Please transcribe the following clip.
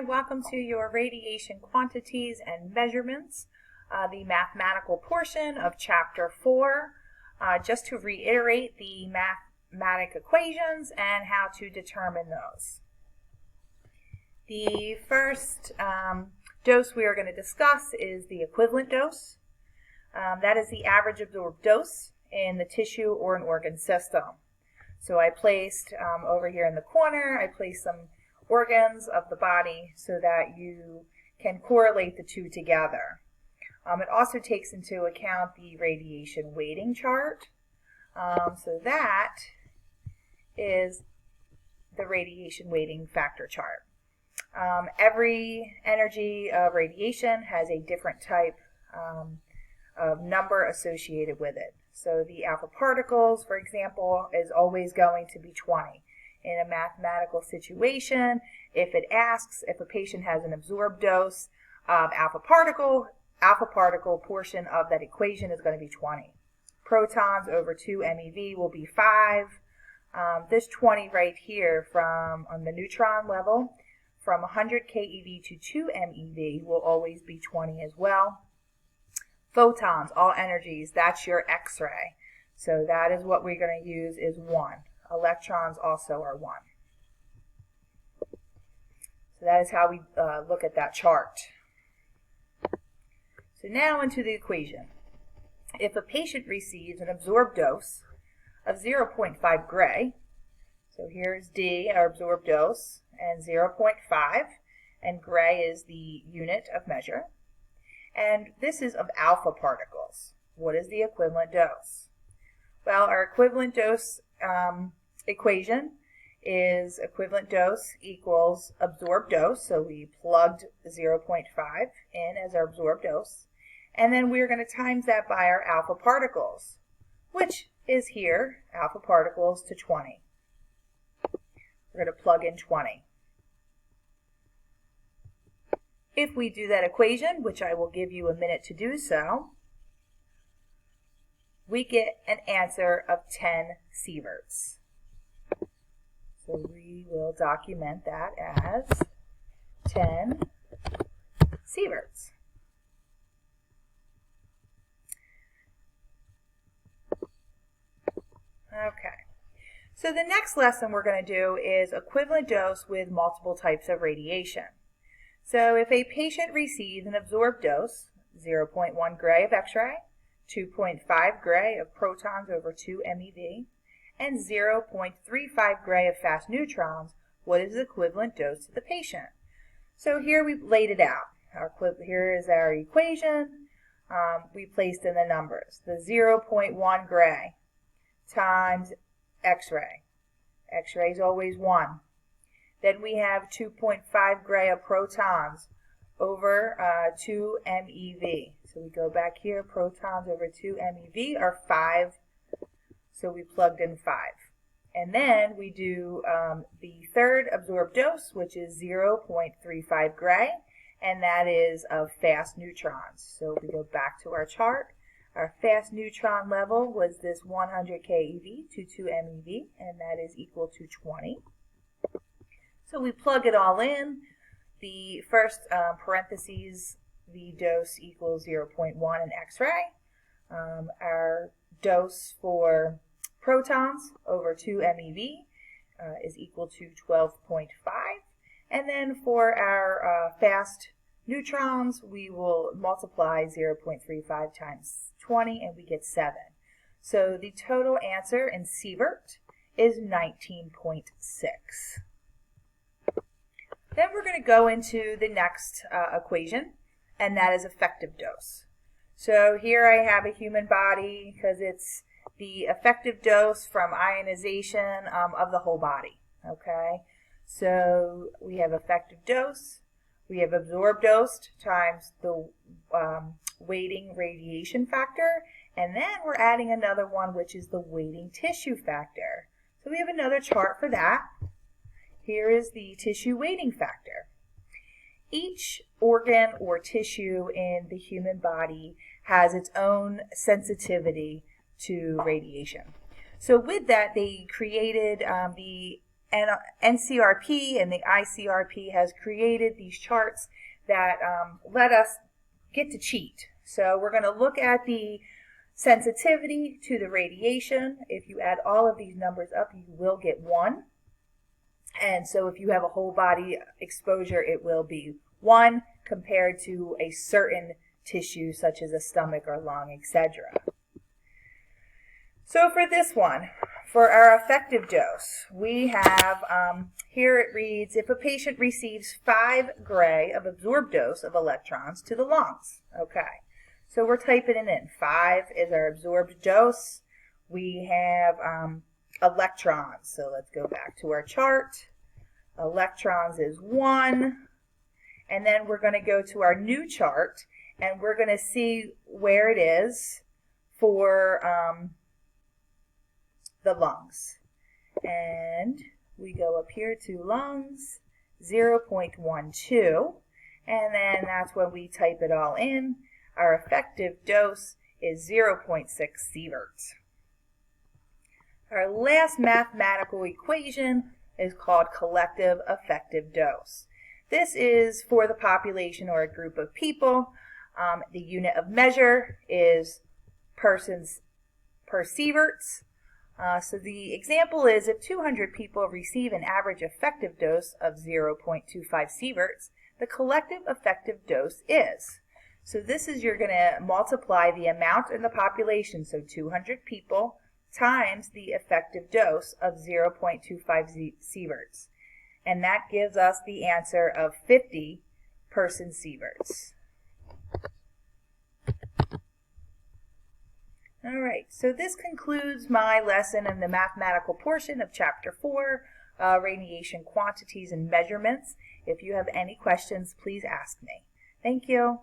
welcome to your radiation quantities and measurements, the mathematical portion of Chapter 4. Just to reiterate the mathematic equations and how to determine those. The first dose we are going to discuss is the equivalent dose. That is the average absorbed dose in the tissue or an organ system. So I placed over here in the corner, I placed some organs of the body so that you can correlate the two together. It also takes into account the radiation weighting chart. So that is the radiation weighting factor chart. Every energy of radiation has a different type of number associated with it. So the alpha particles, for example, is always going to be 20. In a mathematical situation, if it asks if a patient has an absorbed dose of alpha particle portion of that equation is going to be 20. Protons over 2 MeV will be 5. This 20 right here on the neutron level, from 100 keV to 2 MeV will always be 20 as well. Photons, all energies, that's your X-ray. So that is what we're going to use is 1. Electrons also are 1. So that is how we look at that chart. So now into the equation. If a patient receives an absorbed dose of 0.5 gray, so here's D, our absorbed dose, and 0.5, and gray is the unit of measure. And this is of alpha particles. What is the equivalent dose? Well, our equivalent dose equation is equivalent dose equals absorbed dose. So we plugged 0.5 in as our absorbed dose. And then we're going to times that by our alpha particles, which is here, alpha particles to 20. We're going to plug in 20. If we do that equation, which I will give you a minute to do so, we get an answer of 10 sieverts. So we will document that as 10 sieverts. Okay, so the next lesson we're going to do is equivalent dose with multiple types of radiation. So if a patient receives an absorbed dose, 0.1 gray of X-ray, 2.5 gray of protons over 2 MeV, and 0.35 gray of fast neutrons, what is the equivalent dose to the patient? So here we've laid it out. Here is our equation. We placed in the numbers. The 0.1 gray times X-ray. X-ray is always 1. Then we have 2.5 gray of protons over 2 MeV. So we go back here, protons over 2 MeV are 5. So we plugged in 5. And then we do the third absorbed dose, which is 0.35 gray, and that is of fast neutrons. So we go back to our chart. Our fast neutron level was this 100 keV to 2 MeV, and that is equal to 20. So we plug it all in. The first parentheses, the dose equals 0.1 in X-ray. Our dose for protons over 2 MeV is equal to 12.5. And then for our fast neutrons, we will multiply 0.35 times 20, and we get 7. So the total answer in sievert is 19.6. Then we're going to go into the next equation, and that is effective dose. So here I have a human body because it's the effective dose from ionization of the whole body. Okay, so we have effective dose, we have absorbed dose times the weighting radiation factor, and then we're adding another one, which is the weighting tissue factor. So we have another chart for that. Here is the tissue weighting factor. Each organ or tissue in the human body has its own sensitivity to radiation. So with that, they created the NCRP and the ICRP has created these charts that let us get to cheat. So we're going to look at the sensitivity to the radiation. If you add all of these numbers up, you will get 1. And so if you have a whole body exposure, it will be 1 compared to a certain tissue such as a stomach or lung, etc. So for this one, for our effective dose, we have, here it reads, if a patient receives 5 gray of absorbed dose of electrons to the lungs. Okay, so we're typing it in. 5 is our absorbed dose. We have electrons, so let's go back to our chart. Electrons is 1, and then we're going to go to our new chart, and we're going to see where it is for the lungs. And we go up here to lungs, 0.12, and then that's when we type it all in. Our effective dose is 0.6 sieverts. Our last mathematical equation is called collective effective dose. This is for the population or a group of people. The unit of measure is persons per sieverts. So the example is if 200 people receive an average effective dose of 0.25 sieverts, the collective effective dose is. So this is, you're going to multiply the amount in the population, so 200 people times the effective dose of 0.25 sieverts. And that gives us the answer of 50 person sieverts. All right, so this concludes my lesson in the mathematical portion of Chapter 4, Radiation Quantities and Measurements. If you have any questions, please ask me. Thank you.